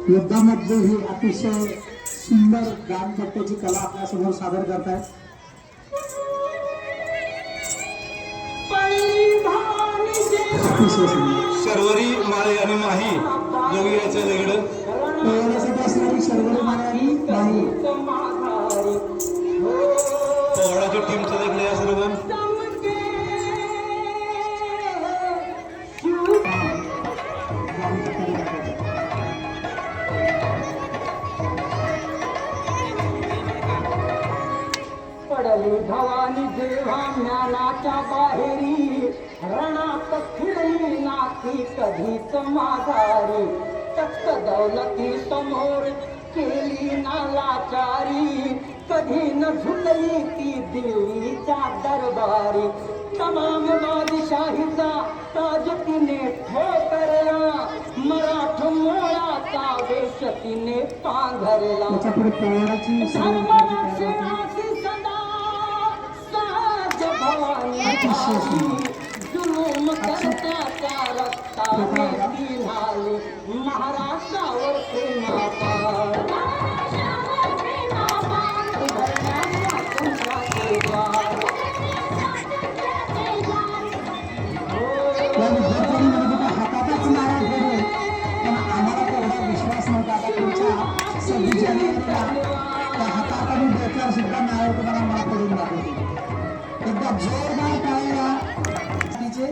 युद्धामध्ये ही अतिशय सुंदर गानपट्ट्याची कला आपल्यासमोर सादर करतायत. शर्वरी माळे आणि माही दोघे यायचं वेगळं असणारी शर्वरी माळे आणि माही पोहळाच्या टीमचं वेगळं या सर्व पडली भवानी देवा ज्ञानाच्या बाहेरी रणात फिरली नाती कधीच माघारी तख्त दौलती समोर केली नालाचारी कधी न झुकली ती दिल्लीच्या दरबारी तमाम बादशाहीचा ताज तिने ठोकरला मराठ मोळाचा वेश तिने पांघरला जुलूम करता रक्ताने झाली महाराष्ट्रावर हातातच नारळ घेऊन पण आम्हाला तेवढा विश्वास नव्हता. आता तुमच्या 26 जानेवारीला त्या हातात आणि डोक्यावर सुद्धा नारळ तुम्हाला मला पडून दाखवतो. एकदा जोरदार टाळ्या. तिचे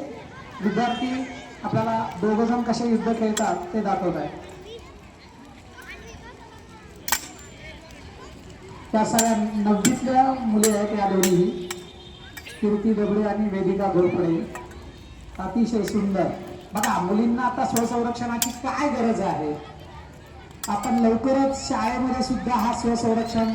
विद्यार्थी आपल्याला दोघ जण कसे युद्ध खेळतात ते दाखवत आहेत. त्या सगळ्या 9वीतल्या मुली आहेत या दोन्ही कीर्ती दबडे आणि वेदिका घोरपडे. अतिशय सुंदर. बघा मुलींना आता स्वसंरक्षणाची काय गरज आहे. आपण लवकरच शाळेमध्ये सुद्धा हा स्वसंरक्षण